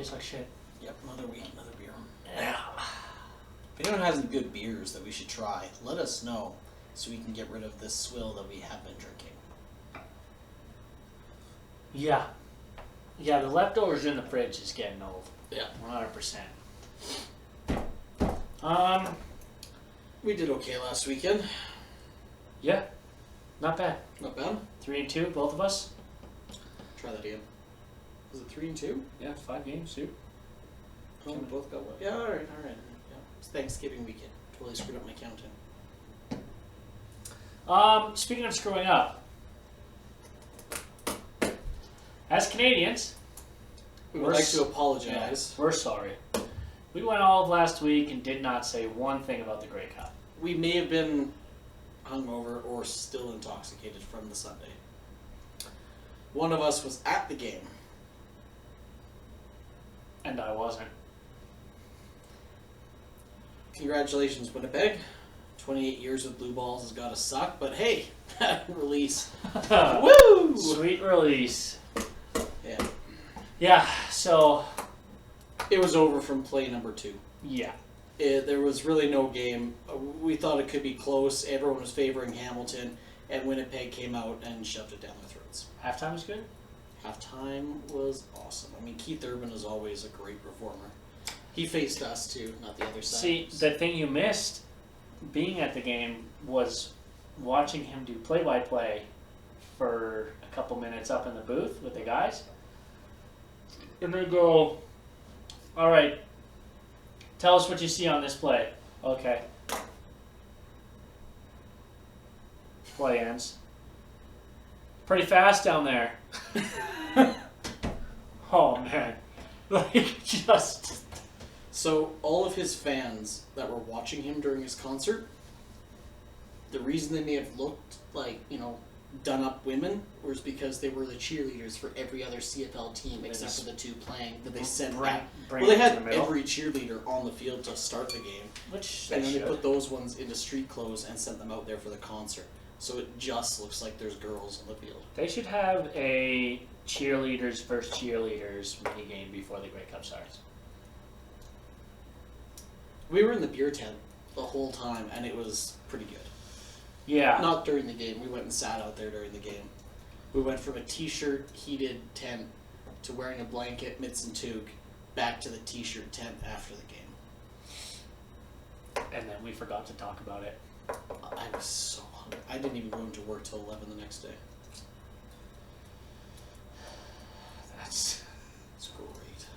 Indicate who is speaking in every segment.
Speaker 1: tastes like shit.
Speaker 2: Yep, another week, another beer.
Speaker 1: Yeah.
Speaker 2: If anyone has any good beers that we should try, let us know so we can get rid of this swill that we have been drinking.
Speaker 1: Yeah. Yeah, the leftovers in the fridge is getting old.
Speaker 2: Yeah.
Speaker 1: 100%.
Speaker 2: We did okay last weekend.
Speaker 1: Yeah. Not bad.
Speaker 2: Not bad.
Speaker 1: 3-2, both of us.
Speaker 2: Try that again. Was it 3-2?
Speaker 1: Yeah, 5 games, too.
Speaker 2: Oh, we both got one. Yeah, alright. Yeah. It's Thanksgiving weekend. Totally screwed up my counting.
Speaker 1: Speaking of screwing up, as Canadians,
Speaker 2: We would like to apologize.
Speaker 1: we're sorry. We went all of last week and did not say one thing about the Grey Cup.
Speaker 2: We may have been hungover or still intoxicated from the Sunday. One of us was at the game.
Speaker 1: And I wasn't.
Speaker 2: Congratulations, Winnipeg. 28 years with Blue Balls has got to suck, but hey, release. Woo!
Speaker 1: Sweet release.
Speaker 2: Yeah.
Speaker 1: Yeah, so...
Speaker 2: It was over from play number 2.
Speaker 1: Yeah.
Speaker 2: There was really no game. We thought it could be close. Everyone was favoring Hamilton, and Winnipeg came out and shoved it down their throats.
Speaker 1: Halftime was good?
Speaker 2: Halftime was awesome. I mean, Keith Urban is always a great performer. He faced us too, not the other side.
Speaker 1: See, the thing you missed being at the game was watching him do play-by-play for a couple minutes up in the booth with the guys. And they go, all right, tell us what you see on this play. Okay. Play ends. Pretty fast down there. Oh, man. Like, just...
Speaker 2: So, all of his fans that were watching him during his concert, the reason they may have looked like, done up women was because they were the cheerleaders for every other CFL team except for the 2 playing that they sent back. Well, they had every cheerleader on the field to start the game. And then they put those ones into street clothes and sent them out there for the concert. So it just looks like there's girls on the field.
Speaker 1: They should have a cheerleaders versus cheerleaders mini game before the Grey Cup starts.
Speaker 2: We were in the beer tent the whole time, and it was pretty good.
Speaker 1: Yeah.
Speaker 2: Not during the game. We went and sat out there during the game. We went from a t-shirt heated tent to wearing a blanket, mitts and toque, back to the t-shirt tent after the game.
Speaker 1: And then we forgot to talk about it.
Speaker 2: I was so hungry. I didn't even go into work till 11 the next day. That's great.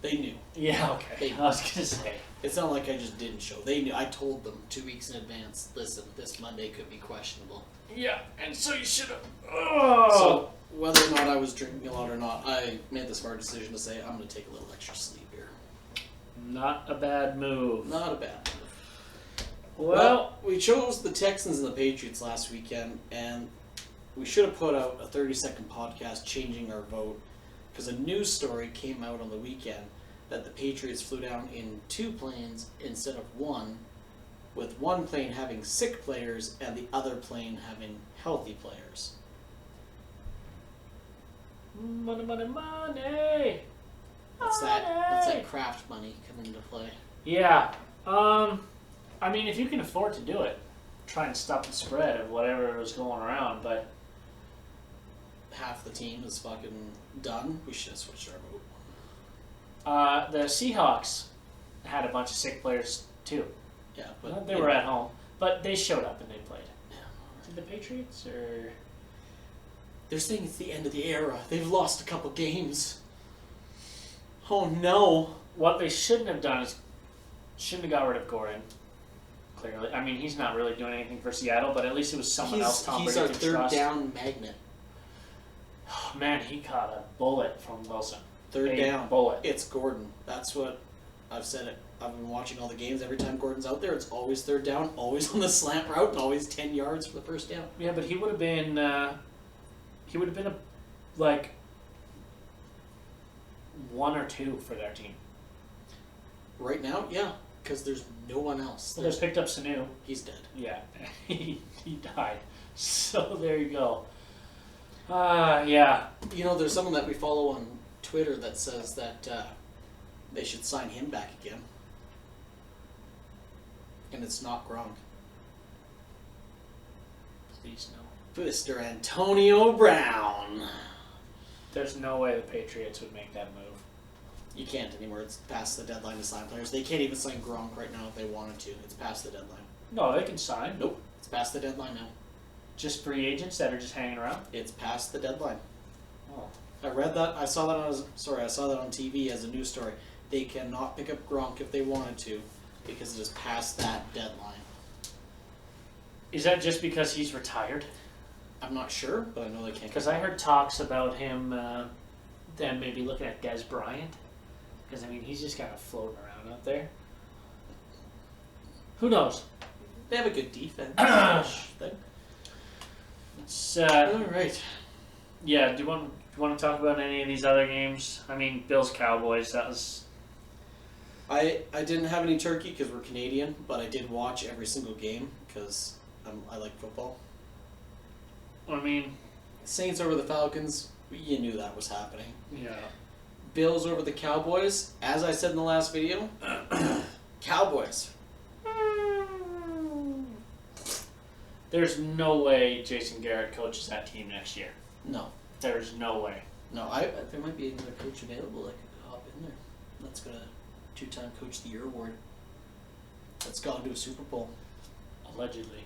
Speaker 2: They knew.
Speaker 1: Yeah, okay. I was going to say.
Speaker 2: It's not like I just didn't show. They knew. I told them 2 weeks in advance, listen, this Monday could be questionable.
Speaker 1: Yeah, and so you should have...
Speaker 2: So, whether or not I was drinking a lot or not, I made the smart decision to say, I'm going to take a little extra sleep here.
Speaker 1: Not a bad move.
Speaker 2: Not a bad move.
Speaker 1: Well,
Speaker 2: we chose the Texans and the Patriots last weekend, and we should have put out a 30-second podcast changing our vote, because a news story came out on the weekend that the Patriots flew down in 2 planes instead of 1, with one plane having sick players and the other plane having healthy players.
Speaker 1: Money, money, money!
Speaker 2: That's that Kraft money coming into play.
Speaker 1: Yeah. I mean, if you can afford to do it, try and stop the spread of whatever was going around, but...
Speaker 2: Half the team is fucking done. We should have switched our vote.
Speaker 1: The Seahawks had a bunch of sick players, too.
Speaker 2: Yeah, but...
Speaker 1: They were at home, but they showed up and they played.
Speaker 2: Yeah.
Speaker 1: Did the Patriots, or...
Speaker 2: They're saying it's the end of the era. They've lost a couple games. Oh, no.
Speaker 1: What they shouldn't have done is shouldn't have got rid of Gordon. Clearly, I mean, he's not really doing anything for Seattle, but at least it was someone else.
Speaker 2: He's our third down magnet.
Speaker 1: Oh, man, he caught a bullet from Wilson.
Speaker 2: Third down
Speaker 1: bullet.
Speaker 2: It's Gordon. That's what I've said. I've been watching all the games. Every time Gordon's out there, it's always third down, always on the slant route, and always 10 yards for the first down.
Speaker 1: Yeah, but he would have been. Like 1 or 2 for their team.
Speaker 2: Right now, yeah, because there's no one else.
Speaker 1: Well, they picked up Sanu.
Speaker 2: He's dead.
Speaker 1: Yeah, he died. So there you go. Yeah.
Speaker 2: There's someone that we follow on Twitter that says that They should sign him back again. And it's not Gronk.
Speaker 1: Please no.
Speaker 2: Mr. Antonio Brown.
Speaker 1: There's no way the Patriots would make that move.
Speaker 2: You can't anymore. It's past the deadline to sign players. They can't even sign Gronk right now if they wanted to. It's past the deadline.
Speaker 1: No, they can sign.
Speaker 2: Nope. It's past the deadline now.
Speaker 1: Just free agents that are just hanging around?
Speaker 2: It's past the deadline.
Speaker 1: Oh.
Speaker 2: I read that. I saw that on TV as a news story. They cannot pick up Gronk if they wanted to because it is past that deadline.
Speaker 1: Is that just because he's retired?
Speaker 2: I'm not sure, but I know they can't.
Speaker 1: Because I heard talks about him then maybe looking at Des Bryant. Because, I mean, he's just kind of floating around out there. Who knows?
Speaker 2: They have a good defense.
Speaker 1: It's,
Speaker 2: all right.
Speaker 1: Yeah, do you want to talk about any of these other games? I mean, Bills Cowboys. That was.
Speaker 2: I didn't have any turkey because we're Canadian, but I did watch every single game because I like football.
Speaker 1: I mean,
Speaker 2: Saints over the Falcons. You knew that was happening.
Speaker 1: yeah.
Speaker 2: Bills over the Cowboys. As I said in the last video, Cowboys.
Speaker 1: There's no way Jason Garrett coaches that team next year.
Speaker 2: No.
Speaker 1: There's no way.
Speaker 2: No, there might be another coach available that could hop in there. That's got a 2-time Coach of the Year award. That's gone to a Super Bowl.
Speaker 1: Allegedly.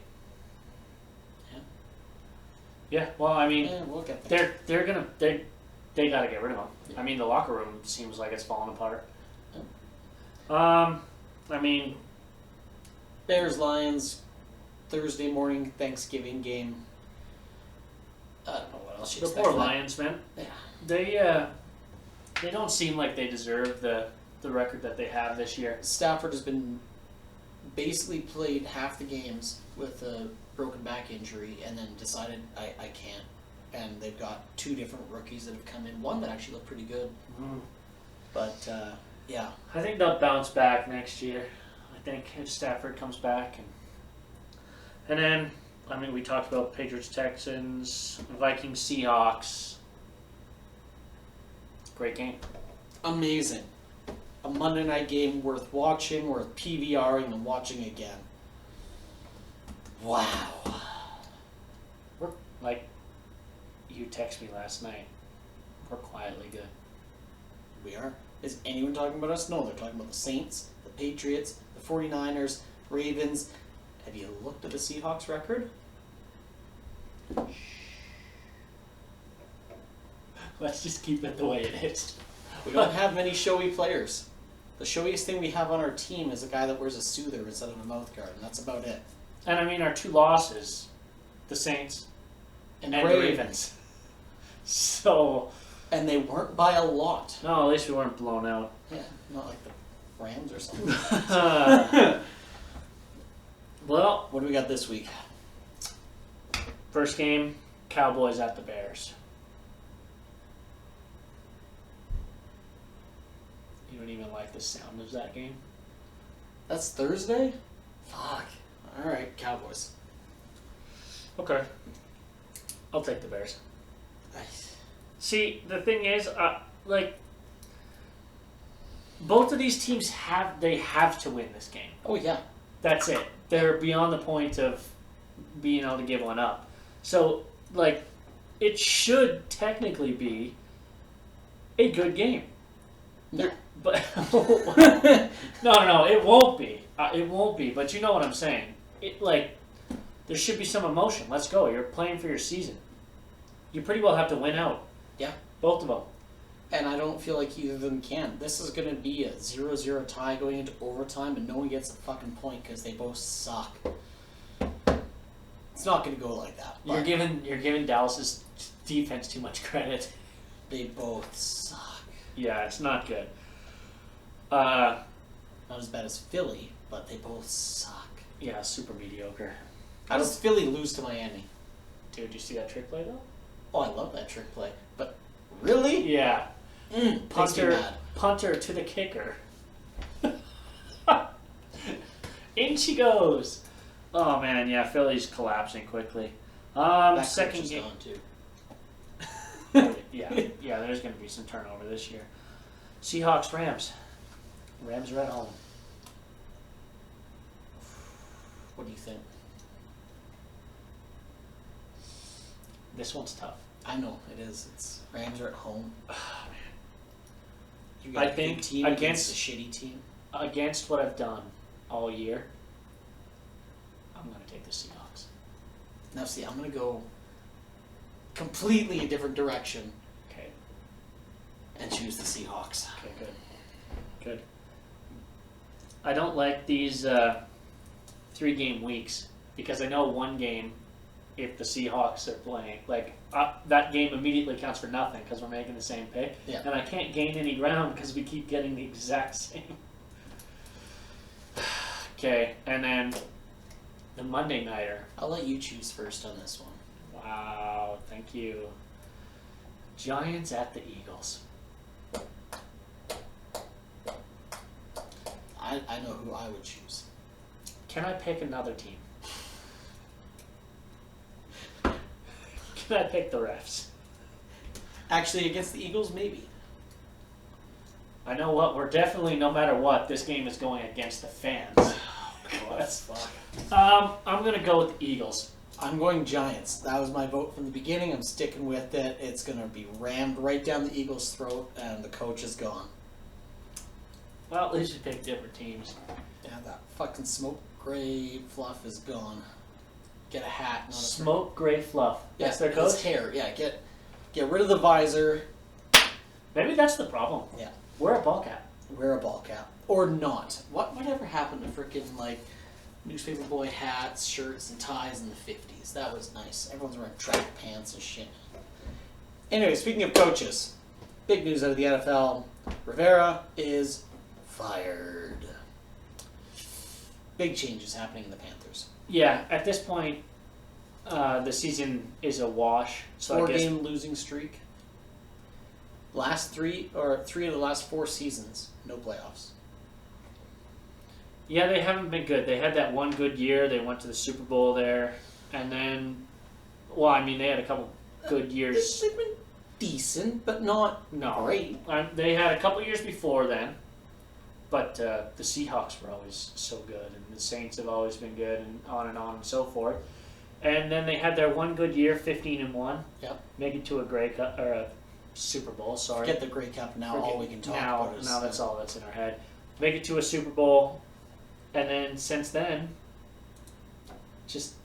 Speaker 2: Yeah.
Speaker 1: Yeah. Well, I mean,
Speaker 2: Yeah, we'll get there.
Speaker 1: they gotta get rid of him.
Speaker 2: Yeah.
Speaker 1: I mean, the locker room seems like it's falling apart.
Speaker 2: Yeah.
Speaker 1: I mean,
Speaker 2: Bears Lions, Thursday morning Thanksgiving game. I don't know what else you
Speaker 1: the
Speaker 2: expect.
Speaker 1: poor Lions, man.
Speaker 2: Yeah.
Speaker 1: They don't seem like they deserve the record that they have this year.
Speaker 2: Stafford has been basically played half the games with a broken back injury and then decided I can't. And they've got 2 different rookies that have come in. One that actually looked pretty good. But, yeah.
Speaker 1: I think they'll bounce back next year. I think if Stafford comes back. And then, I mean, we talked about Patriots, Texans, Vikings, Seahawks. Great game.
Speaker 2: Amazing. A Monday night game worth watching, worth PVRing and watching again. Wow.
Speaker 1: Like you texted me last night. We're quietly good.
Speaker 2: We are. Is anyone talking about us? No, they're talking about the Saints, the Patriots, the 49ers, Ravens. Have you looked at the Seahawks record?
Speaker 1: Let's just keep it the way it is.
Speaker 2: We don't have many showy players. The showiest thing we have on our team is a guy that wears a soother instead of a mouth guard, and that's about it.
Speaker 1: And I mean, our 2 losses, the Saints and the Ravens. So.
Speaker 2: And they weren't by a lot.
Speaker 1: No, at least we weren't blown out.
Speaker 2: Yeah, not like the Rams or something.
Speaker 1: Well,
Speaker 2: what do we got this week?
Speaker 1: First game, Cowboys at the Bears. You don't even like the sound of that game?
Speaker 2: That's Thursday? Fuck. Alright, Cowboys.
Speaker 1: Okay. I'll take the Bears.
Speaker 2: Nice.
Speaker 1: See, the thing is, both of these teams have to win this game.
Speaker 2: Oh, yeah.
Speaker 1: That's it. They're beyond the point of being able to give one up. So, it should technically be a good game.
Speaker 2: No.
Speaker 1: But no, it won't be. It won't be. But you know what I'm saying. There should be some emotion. Let's go. You're playing for your season. You pretty well have to win out.
Speaker 2: Yeah.
Speaker 1: Both of them.
Speaker 2: And I don't feel like either of them can. This is going to be a 0-0 tie going into overtime, and no one gets a fucking point because they both suck. It's not going to go like that.
Speaker 1: You're giving Dallas's defense too much credit.
Speaker 2: They both suck.
Speaker 1: Yeah, it's not good.
Speaker 2: Not as bad as Philly, but they both suck.
Speaker 1: Yeah, super mediocre.
Speaker 2: How does Philly lose to Miami?
Speaker 1: Dude, did you see that trick play though?
Speaker 2: Oh, I love that trick play. But really?
Speaker 1: Yeah.
Speaker 2: Punter
Speaker 1: Punter to the kicker. In she goes. Oh man, yeah, Philly's collapsing quickly.
Speaker 2: That
Speaker 1: Second
Speaker 2: coach is
Speaker 1: game.
Speaker 2: gone too.
Speaker 1: Yeah, there's going to be some turnover this year. Seahawks, Rams. Rams are at home.
Speaker 2: What do you think?
Speaker 1: This one's tough.
Speaker 2: I know it is. It's Rams are at home. You
Speaker 1: I
Speaker 2: got a
Speaker 1: think
Speaker 2: good team against a shitty team.
Speaker 1: Against what I've done all year, I'm going to take the Seahawks.
Speaker 2: Now, see, I'm going to go completely a different direction
Speaker 1: Okay.
Speaker 2: and choose the Seahawks.
Speaker 1: Okay, good. I don't like these 3-game weeks because I know one game, if the Seahawks are playing, that game immediately counts for nothing because we're making the same pick.
Speaker 2: Yeah.
Speaker 1: And I can't gain any ground because we keep getting the exact same. Okay, and then the Monday Nighter.
Speaker 2: I'll let you choose first on this one.
Speaker 1: Wow, thank you. Giants at the Eagles.
Speaker 2: I know who I would choose.
Speaker 1: Can I pick another team? Can I pick the refs?
Speaker 2: Actually, against the Eagles, maybe.
Speaker 1: I know what, we're definitely, no matter what, this game is going against the fans.
Speaker 2: That's fuck.
Speaker 1: I'm going to go with the Eagles.
Speaker 2: I'm going Giants. That was my vote from the beginning. I'm sticking with it. It's going to be rammed right down the Eagles' throat, and the coach is gone.
Speaker 1: Well, at least you pick different teams.
Speaker 2: Yeah, that fucking smoke gray fluff is gone. Get a hat. Not a
Speaker 1: Smoke gray fluff.
Speaker 2: Yeah,
Speaker 1: That's their
Speaker 2: his
Speaker 1: coach?
Speaker 2: hair. Yeah, get rid of the visor.
Speaker 1: Maybe that's the problem.
Speaker 2: Yeah.
Speaker 1: Wear a ball cap.
Speaker 2: Wear a ball cap. Or not. Whatever happened to frickin' newspaper boy hats, shirts, and ties in the 50s? That was nice. Everyone's wearing track pants and shit. Anyway, speaking of coaches, big news out of the NFL. Rivera is fired. Big changes happening in the Panthers.
Speaker 1: Yeah, at this point, the season is a wash. So I guess
Speaker 2: 4-game losing streak. Last three of the last 4 seasons, no playoffs.
Speaker 1: yeah, they haven't been good. They had that one good year. They went to the Super Bowl there, and then, they had a couple good years.
Speaker 2: They've been decent, but not great.
Speaker 1: They had a couple years before then, but the Seahawks were always so good, and the Saints have always been good, and on and so forth. And then they had their one good year, 15-1.
Speaker 2: Yep.
Speaker 1: Make it to a Grey Cup or a Super Bowl. Sorry.
Speaker 2: Get the Grey Cup now. All we can talk about is
Speaker 1: now that's all that's in our head. Make it to a Super Bowl, and then since then, just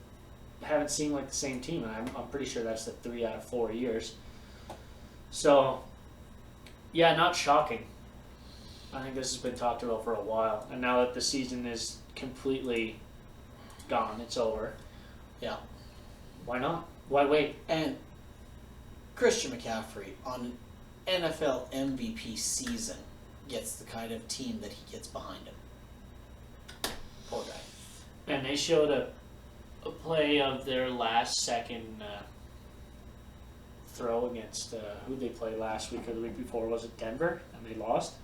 Speaker 1: haven't seemed like the same team. And I'm pretty sure that's the 3 out of 4 years. So, yeah, not shocking. I think this has been talked about for a while, and now that the season is completely gone, it's over.
Speaker 2: Yeah.
Speaker 1: Why not? Why wait?
Speaker 2: And Christian McCaffrey on an NFL MVP season gets the kind of team that he gets behind him. Poor guy.
Speaker 1: And they showed a play of their last second throw against who they played last week or the week before. Was it Denver? And they lost.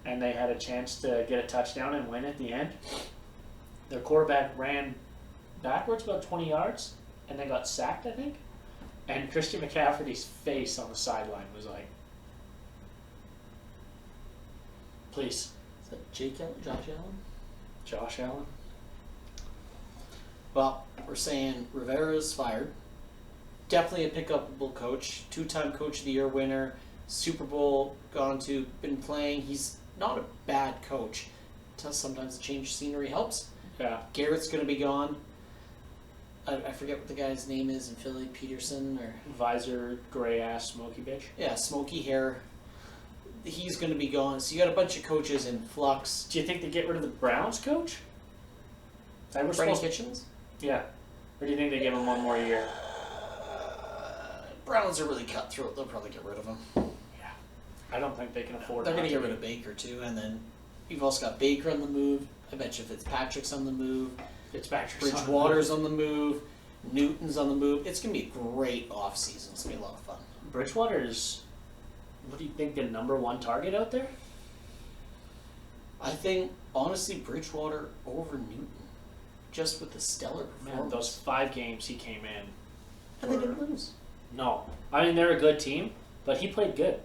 Speaker 1: And they had a chance to get a touchdown and win at the end. Their quarterback ran backwards about 20 yards and then got sacked, I think. And Christian McCaffrey's face on the sideline was like, please.
Speaker 2: Is that Josh Allen?
Speaker 1: Josh Allen?
Speaker 2: Well, we're saying Rivera's fired. Definitely a pick-upable coach. 2-time Coach of the Year winner. Super Bowl been playing. He's not a bad coach. Sometimes a change of scenery helps.
Speaker 1: Yeah.
Speaker 2: Garrett's going to be gone. I forget what the guy's name is in Philly, Peterson or
Speaker 1: Visor, gray ass, smoky bitch.
Speaker 2: yeah, smoky hair. He's going to be gone. So you got a bunch of coaches in flux.
Speaker 1: Do you think they get rid of the Browns coach?
Speaker 2: Freddie Kitchens?
Speaker 1: Yeah. Or do you think they give him one more year?
Speaker 2: Browns are really cutthroat. They'll probably get rid of him.
Speaker 1: Yeah. I don't think they can afford.
Speaker 2: They're going to get rid of Baker too, and then you've also got Baker on the move. I bet you Fitzpatrick's on the move. Bridgewater's on the move. Newton's on the move. It's going to be a great offseason. It's going to be a lot of fun.
Speaker 1: Bridgewater's, what do you think, the number 1 target out there?
Speaker 2: I think, honestly, Bridgewater over Newton. Just with the stellar performance.
Speaker 1: Man, those 5 games he came in.
Speaker 2: And they didn't lose.
Speaker 1: No. I mean, they're a good team, but he played good.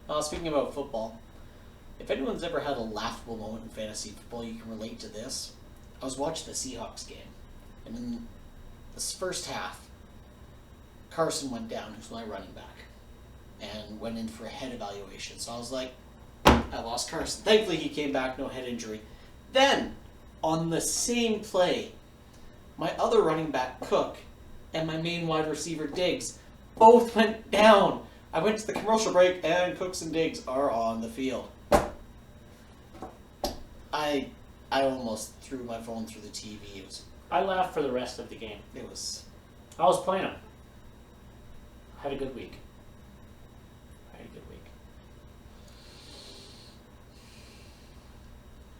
Speaker 2: Yeah. Speaking about football, If anyone's ever had a laughable moment in fantasy football, you can relate to this. I was watching the Seahawks game, and in this first half, Carson went down, who's my running back, and went in for a head evaluation. So I was like, I lost Carson. Thankfully, he came back, no head injury. Then, on the same play, my other running back, Cook, and my main wide receiver, Diggs, both went down. I went to the commercial break, and Cooks and Diggs are on the field. I almost threw my phone through the TV.
Speaker 1: I laughed for the rest of the game.
Speaker 2: It was.
Speaker 1: I was playing them. I had a good week.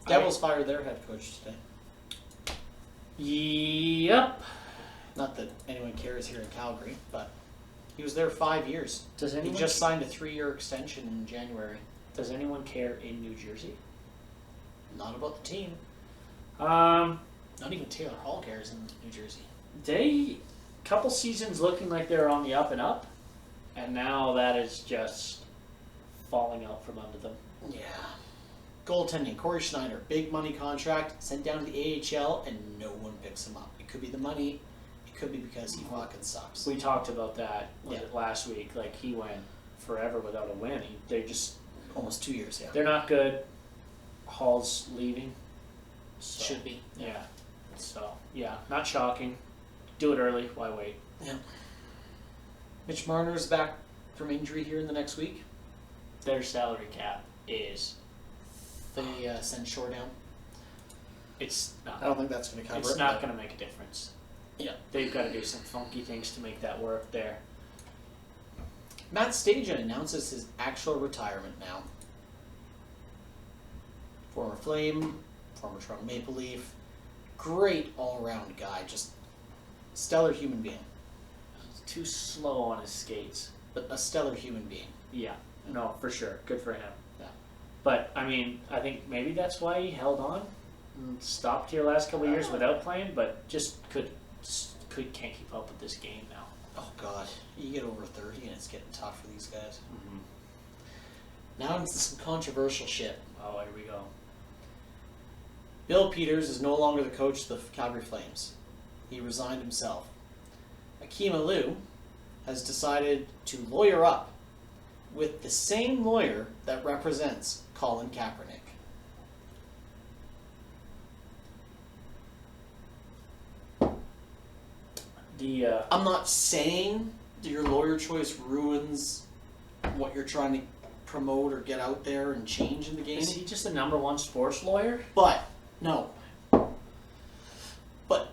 Speaker 2: Devils fired their head coach today.
Speaker 1: Yep.
Speaker 2: Not that anyone cares here in Calgary, but he was there 5 years.
Speaker 1: Does anyone?
Speaker 2: He just signed a 3-year extension in January.
Speaker 1: Does anyone care in New Jersey?
Speaker 2: Not about the team.
Speaker 1: Not
Speaker 2: Not even Taylor Hall cares in New Jersey.
Speaker 1: They couple seasons looking like they're on the up and up, and now that is just falling out from under them.
Speaker 2: Yeah. Goaltending, Corey Schneider, big money contract, sent down to the AHL, and no one picks him up. It could be the money, it could be because he fucking sucks.
Speaker 1: We talked about that
Speaker 2: Yeah.
Speaker 1: last week. Like, he went forever without a win. They just
Speaker 2: Almost 2 years, yeah.
Speaker 1: they're not good. Hall's leaving. So,
Speaker 2: Should be.
Speaker 1: Yeah. So yeah, not shocking. Do it early. Why wait?
Speaker 2: Yeah. Mitch Marner's back from injury here in the next week.
Speaker 1: Their salary cap is.
Speaker 2: They send Shore down.
Speaker 1: It's not.
Speaker 2: I don't think that's going to cover it.
Speaker 1: It's not going to make a difference.
Speaker 2: Yeah.
Speaker 1: They've got to do some funky things to make that work there.
Speaker 2: Matt Stajan announces his actual retirement now. Former Flame, former Toronto Maple Leaf. Great all-around guy. Just stellar human being.
Speaker 1: Too slow on his skates.
Speaker 2: But a stellar human being.
Speaker 1: Yeah. No, for sure. Good for him.
Speaker 2: Yeah.
Speaker 1: But, I mean, I think maybe that's why he held on and stopped here last couple of years without playing, but just can't keep up with this game now.
Speaker 2: Oh, God. You get over 30 and it's getting tough for these guys.
Speaker 1: Mm-hmm.
Speaker 2: Now into some controversial shit.
Speaker 1: Oh, here we go.
Speaker 2: Bill Peters is no longer the coach of the Calgary Flames. He resigned himself. Akeem Aliu has decided to lawyer up with the same lawyer that represents Colin Kaepernick. I'm not saying that your lawyer choice ruins what you're trying to promote or get out there and change in the game.
Speaker 1: Is he just the number one sports lawyer?
Speaker 2: But, no. But,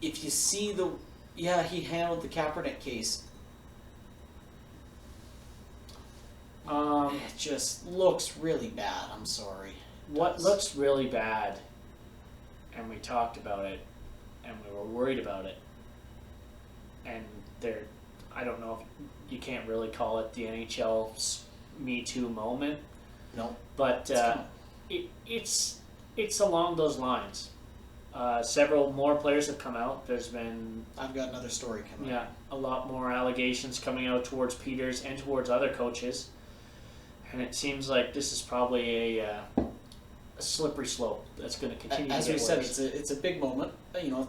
Speaker 2: if you see he handled the Kaepernick case. It just looks really bad, I'm sorry.
Speaker 1: What looks really bad, and we talked about it, and we were worried about it, and I don't know if you can't really call it the NHL's Me Too moment.
Speaker 2: No.
Speaker 1: But it's along those lines. Several more players have come out. There's been
Speaker 2: I've got another story coming up.
Speaker 1: a lot more allegations coming out towards Peters and towards other coaches, and it seems like this is probably a slippery slope that's going to continue.
Speaker 2: As
Speaker 1: to
Speaker 2: we
Speaker 1: get
Speaker 2: said,
Speaker 1: worse.
Speaker 2: it's a big moment.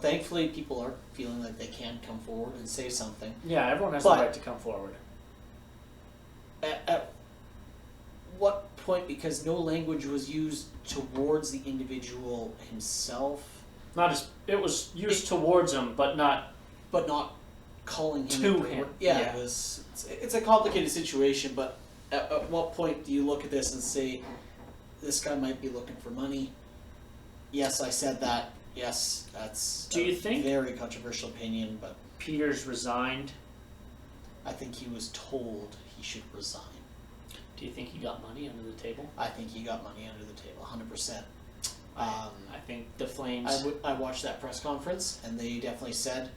Speaker 2: Thankfully, people are feeling like they can come forward and say something.
Speaker 1: Yeah, everyone has the right to come forward.
Speaker 2: At what point, because no language was used towards the individual himself,
Speaker 1: It was used towards him, but not
Speaker 2: calling him
Speaker 1: to him.
Speaker 2: Yeah, it's a complicated situation. But at what point do you look at this and say, this guy might be looking for money? Yes, I said that. Yes, that's
Speaker 1: Do you think
Speaker 2: very controversial opinion, but
Speaker 1: Peters resigned?
Speaker 2: I think he was told he should resign.
Speaker 1: Do you think he got money under the table?
Speaker 2: I think he got money under the table, 100%.
Speaker 1: I think the Flames.
Speaker 2: I watched that press conference, and they definitely said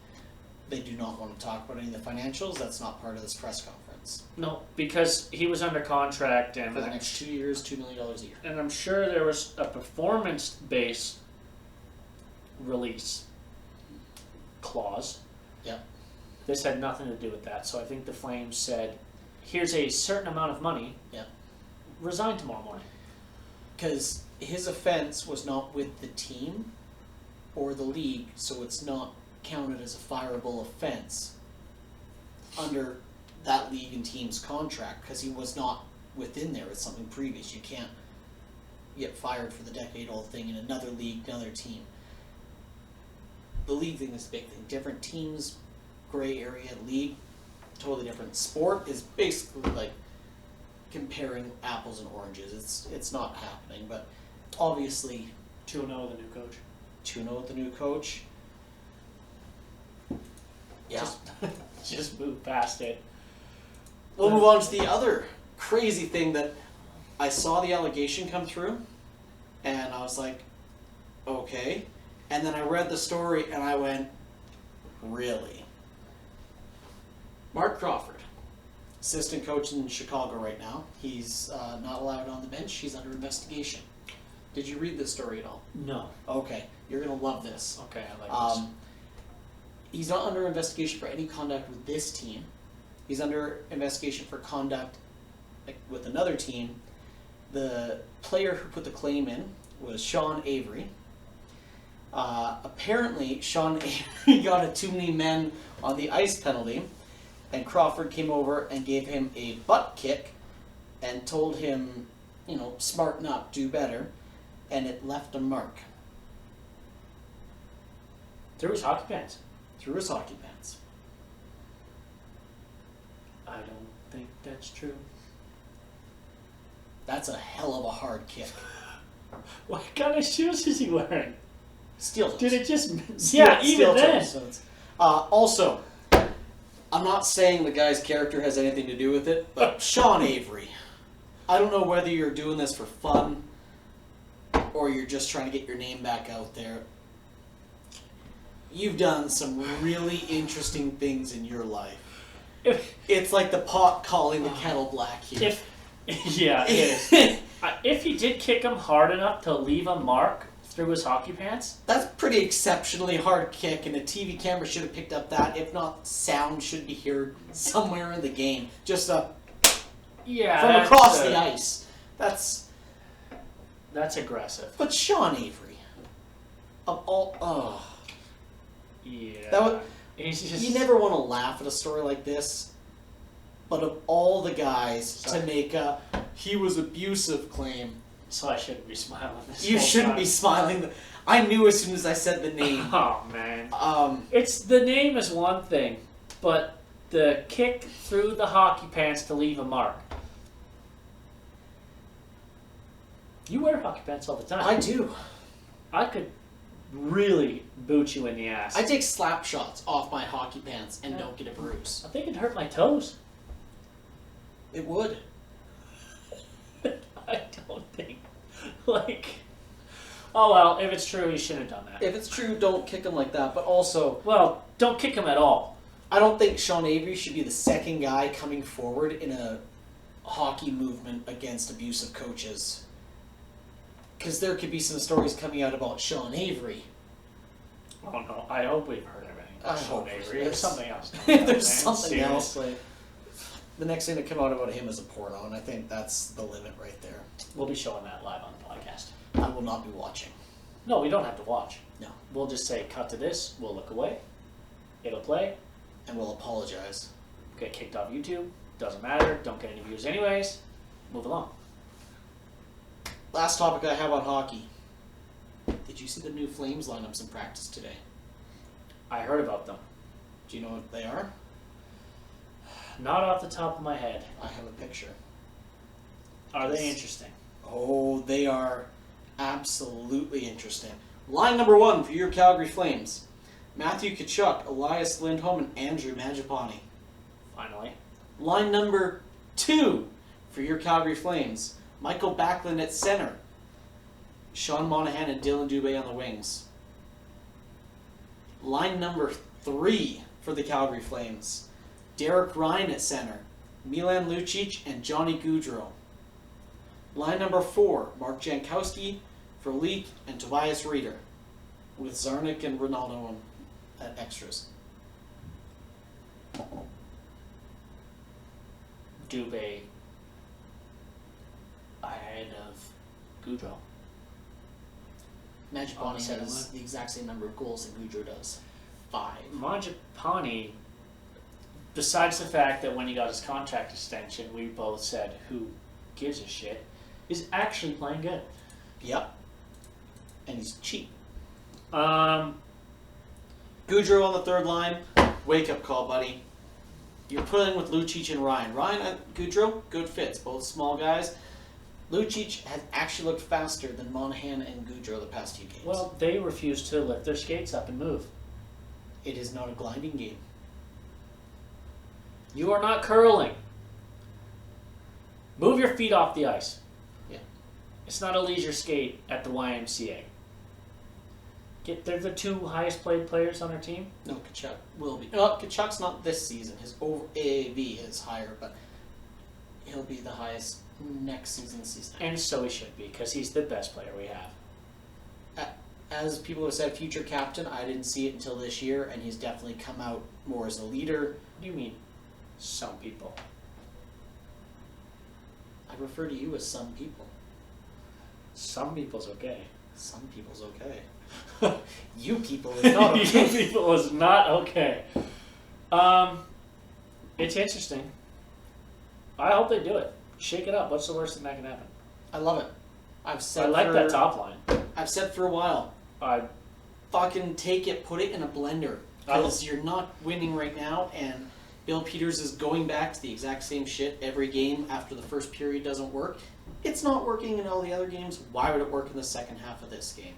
Speaker 2: they do not want to talk about any of the financials. That's not part of this press conference.
Speaker 1: No, because he was under contract and
Speaker 2: For the next 2 years, $2 million a year.
Speaker 1: And I'm sure there was a performance-based release clause.
Speaker 2: Yep.
Speaker 1: This had nothing to do with that. So I think the Flames said, here's a certain amount of money.
Speaker 2: Yep.
Speaker 1: Resign tomorrow morning.
Speaker 2: because his offense was not with the team or the league, so it's not counted as a fireable offense under that league and team's contract, because he was not within there. It's something previous. You can't get fired for the decade-old thing in another league, another team. The league thing is a big thing. Different teams, gray area, league, totally different. Sport is basically like comparing apples and oranges. It's not happening, but obviously
Speaker 1: 2-0 with the new coach.
Speaker 2: 2-0 with the new coach. Yeah.
Speaker 1: Just move past it.
Speaker 2: We'll move on to the other crazy thing that I saw the allegation come through, and I was like, okay. And then I read the story, and I went, really? Mark Crawford, assistant coach in Chicago right now. He's not allowed on the bench. He's under investigation. Did you read this story at all?
Speaker 1: No.
Speaker 2: Okay. You're going to love this.
Speaker 1: Okay, I like this.
Speaker 2: He's not under investigation for any conduct with this team. He's under investigation for conduct with another team. The player who put the claim in was Sean Avery. Apparently, Sean Avery got a too many men on the ice penalty, and Crawford came over and gave him a butt kick and told him, smarten up, do better, and it left a mark.
Speaker 1: Through his hockey pants.
Speaker 2: Through his hockey pants.
Speaker 1: I don't think that's true.
Speaker 2: That's a hell of a hard kick.
Speaker 1: What kind of shoes is he wearing?
Speaker 2: Steel toes.
Speaker 1: Did it just...
Speaker 2: Steel
Speaker 1: even then.
Speaker 2: toes. Also, I'm not saying the guy's character has anything to do with it, but Sean Avery, I don't know whether you're doing this for fun or you're just trying to get your name back out there. You've done some really interesting things in your life. It's like the pot calling the kettle black here.
Speaker 1: Yeah, it is. If he did kick him hard enough to leave a mark through his hockey pants...
Speaker 2: That's a pretty exceptionally hard kick, and a TV camera should have picked up that. If not, sound should be heard somewhere in the game. Just from across the ice. That's
Speaker 1: aggressive.
Speaker 2: But Sean Avery, of all...
Speaker 1: Yeah.
Speaker 2: You never want to laugh at a story like this, but of all the guys to make a he was abusive claim...
Speaker 1: So I shouldn't be smiling this
Speaker 2: You
Speaker 1: whole
Speaker 2: shouldn't
Speaker 1: time.
Speaker 2: be smiling. I knew as soon as I said the name.
Speaker 1: Oh, man.
Speaker 2: It's
Speaker 1: the name is one thing, but the kick through the hockey pants to leave a mark. You wear hockey pants all the time.
Speaker 2: I do.
Speaker 1: I could really boot you in the ass.
Speaker 2: I take slap shots off my hockey pants and don't get a bruise.
Speaker 1: I think it'd hurt my toes.
Speaker 2: It would.
Speaker 1: I don't think. Oh well, if it's true, he shouldn't have done that.
Speaker 2: If it's true, don't kick him like that. But also...
Speaker 1: Well, don't kick him at all.
Speaker 2: I don't think Sean Avery should be the second guy coming forward in a hockey movement against abusive coaches. Because there could be some stories coming out about Sean Avery.
Speaker 1: Oh no, I hope we've heard everything about Sean Avery. There's something else.
Speaker 2: If there's something else. The next thing to come out about him is a porno, and I think that's the limit right there.
Speaker 1: We'll be showing that live on the podcast.
Speaker 2: I will not be watching.
Speaker 1: No, we don't have to watch.
Speaker 2: No.
Speaker 1: We'll just say, cut to this, we'll look away, it'll play.
Speaker 2: And we'll apologize.
Speaker 1: Get kicked off YouTube, doesn't matter, don't get any views anyways, move along.
Speaker 2: Last topic I have on hockey. Did you see the new Flames lineups in practice today?
Speaker 1: I heard about them.
Speaker 2: Do you know what they are?
Speaker 1: Not off the top of my head.
Speaker 2: I have a picture.
Speaker 1: Are they interesting?
Speaker 2: Oh, they are absolutely interesting. Line number 1 for your Calgary Flames. Matthew Tkachuk, Elias Lindholm, and Andrew Mangiapane.
Speaker 1: Finally.
Speaker 2: Line number 2 for your Calgary Flames. Michael Backlund at center. Sean Monahan and Dylan Dubé on the wings. Line number 3 for the Calgary Flames. Derek Ryan at center. Milan Lucic and Johnny Gaudreau. Line number 4, Mark Jankowski, Frolik, and Tobias Reeder, with Zarnik and Ronaldo at extras.
Speaker 1: Dubé ahead of Goudreau.
Speaker 2: Mangiapane has the exact same number of goals that Goudreau does. 5.
Speaker 1: Mangiapane, besides the fact that when he got his contract extension, we both said, who gives a shit, is actually playing good.
Speaker 2: Yep. And he's cheap.
Speaker 1: Um,
Speaker 2: Goudreau on the third line. Wake up call, buddy. You're putting with Lucic and Ryan. Ryan and Goudreau, good fits. Both small guys. Lucic has actually looked faster than Monahan and Goudreau the past 2 games.
Speaker 1: well, they refuse to lift their skates up and move.
Speaker 2: It is not a gliding game.
Speaker 1: You are not curling. Move your feet off the ice.
Speaker 2: Yeah.
Speaker 1: It's not a leisure skate at the YMCA. They're the 2 highest paid players on our team.
Speaker 2: No, Kachuk will be. No, Kachuk's not this season. His AAV is higher, but he'll be the highest next season.
Speaker 1: And so he should be, because he's the best player we have.
Speaker 2: As people have said, future captain, I didn't see it until this year, and he's definitely come out more as a leader.
Speaker 1: What do you mean, some people?
Speaker 2: I refer to you as some people.
Speaker 1: Some people's okay.
Speaker 2: Some people's okay. You people is not okay.
Speaker 1: You people is not okay. It's interesting. I hope they do it. Shake it up. What's the worst thing that can happen?
Speaker 2: I love it. I've said
Speaker 1: I like that top line.
Speaker 2: I've said for a while. Fucking take it, put it in a blender. Because you're not winning right now, and Bill Peters is going back to the exact same shit every game after the first period doesn't work. It's not working in all the other games. Why would it work in the second half of this game?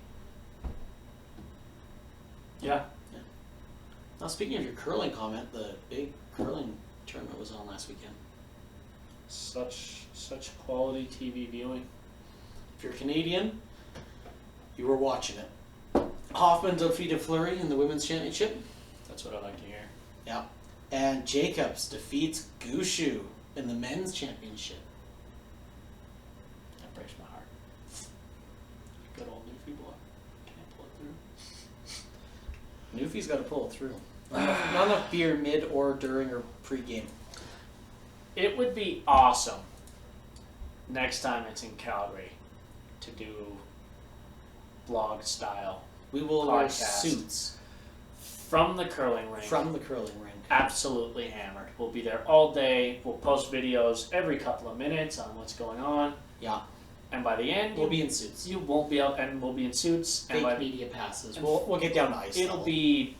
Speaker 1: Yeah.
Speaker 2: Now, speaking of your curling comment, the big curling tournament was on last weekend.
Speaker 1: Such quality TV viewing.
Speaker 2: If you're Canadian, you were watching it. Hoffman defeated Fleury in the women's championship.
Speaker 1: That's what I like to hear.
Speaker 2: Yeah. And Jacobs defeats Gushu in the men's championship.
Speaker 1: That breaks my heart. Good old Newfie boy. Can't pull it through.
Speaker 2: Newfie's got to pull it through. Not enough beer mid or during or pre-game.
Speaker 1: It would be awesome next time it's in Calgary to do blog style
Speaker 2: We will wear
Speaker 1: podcast.
Speaker 2: suits
Speaker 1: From the curling rink.
Speaker 2: from the curling rink.
Speaker 1: Absolutely hammered. We'll be there all day. We'll post videos every couple of minutes on what's going on.
Speaker 2: Yeah.
Speaker 1: And by the end,
Speaker 2: We'll be in suits.
Speaker 1: you won't be out, and we'll be in suits. And
Speaker 2: Fake media passes. We'll get down to ice.
Speaker 1: it'll be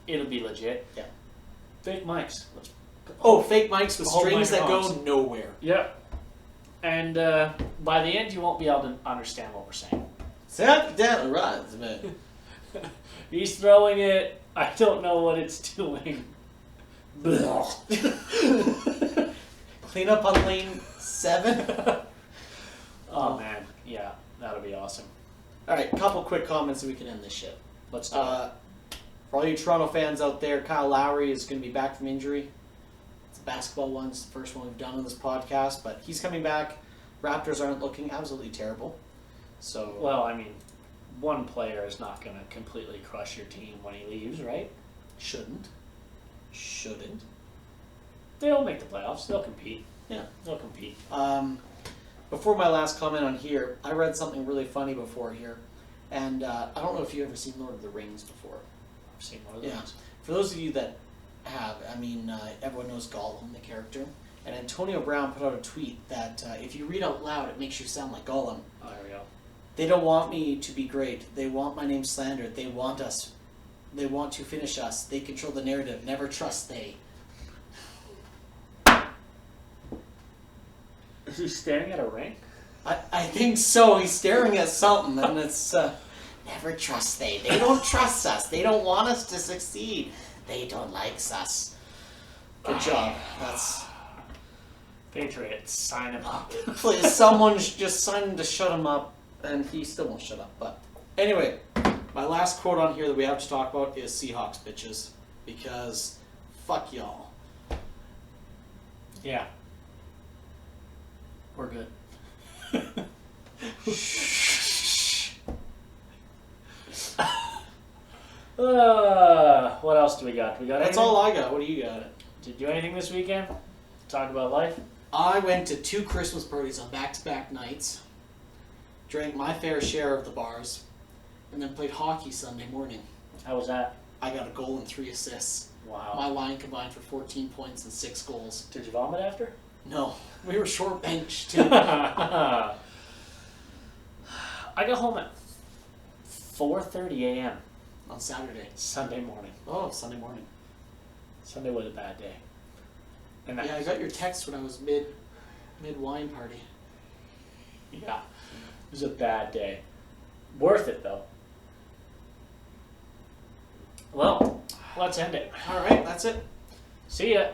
Speaker 1: legit.
Speaker 2: Yeah.
Speaker 1: Fake mics.
Speaker 2: Fake mics with
Speaker 1: Hold
Speaker 2: strings that go
Speaker 1: microphones.
Speaker 2: nowhere.
Speaker 1: Yep. And by the end, you won't be able to understand what we're saying.
Speaker 2: Set down, right, man.
Speaker 1: He's throwing it. I don't know what it's doing.
Speaker 2: Clean up on lane 7.
Speaker 1: Oh man, yeah, that'll be awesome.
Speaker 2: Alright, couple quick comments and we can end this shit.
Speaker 1: Let's do it.
Speaker 2: For all you Toronto fans out there, Kyle Lowry is going to be back from injury. It's a basketball one. It's the first one we've done on this podcast, but he's coming back. Raptors aren't looking absolutely terrible. So
Speaker 1: Well, I mean, one player is not going to completely crush your team when he leaves, right?
Speaker 2: shouldn't.
Speaker 1: They'll make the playoffs. They'll compete.
Speaker 2: Yeah.
Speaker 1: They'll compete.
Speaker 2: Before my last comment on here, I read something really funny before here, and I don't know if you've ever seen Lord of the Rings before.
Speaker 1: I've seen one of
Speaker 2: Yeah.
Speaker 1: those.
Speaker 2: For those of you that have, everyone knows Gollum, the character, and Antonio Brown put out a tweet that if you read out loud, it makes you sound like Gollum.
Speaker 1: Oh, there we go.
Speaker 2: They don't want me to be great. They want my name slandered. They want us. They want to finish us. They control the narrative. Never trust they.
Speaker 1: Is he staring at a ring?
Speaker 2: I think so. He's staring at something, and it's never trust they. They don't trust us. They don't want us to succeed. They don't like us. Good job. That's.
Speaker 1: Patriots, sign him up.
Speaker 2: Please, someone just sign him to shut him up, and he still won't shut up. But anyway, my last quote on here that we have to talk about is Seahawks bitches, because fuck y'all.
Speaker 1: Yeah. We're good. What else do we got?
Speaker 2: That's
Speaker 1: anything?
Speaker 2: all I got. What do you got?
Speaker 1: Did you do anything this weekend? Talk about life?
Speaker 2: I went to 2 Christmas parties on back-to-back nights. drank my fair share of the bars, and then played hockey Sunday morning.
Speaker 1: How was that?
Speaker 2: I got a goal and 3 assists.
Speaker 1: Wow.
Speaker 2: My line combined for 14 points and 6 goals.
Speaker 1: Did you vomit after?
Speaker 2: No, we were short bench too.
Speaker 1: I got home at 4:30 a.m.
Speaker 2: On Saturday.
Speaker 1: Sunday morning.
Speaker 2: Oh, Sunday morning.
Speaker 1: Sunday was a bad day. And
Speaker 2: Yeah, I got your text when I was mid wine party.
Speaker 1: Yeah, it was a bad day. Worth it though. Well, let's end it.
Speaker 2: All right, that's it.
Speaker 1: See ya.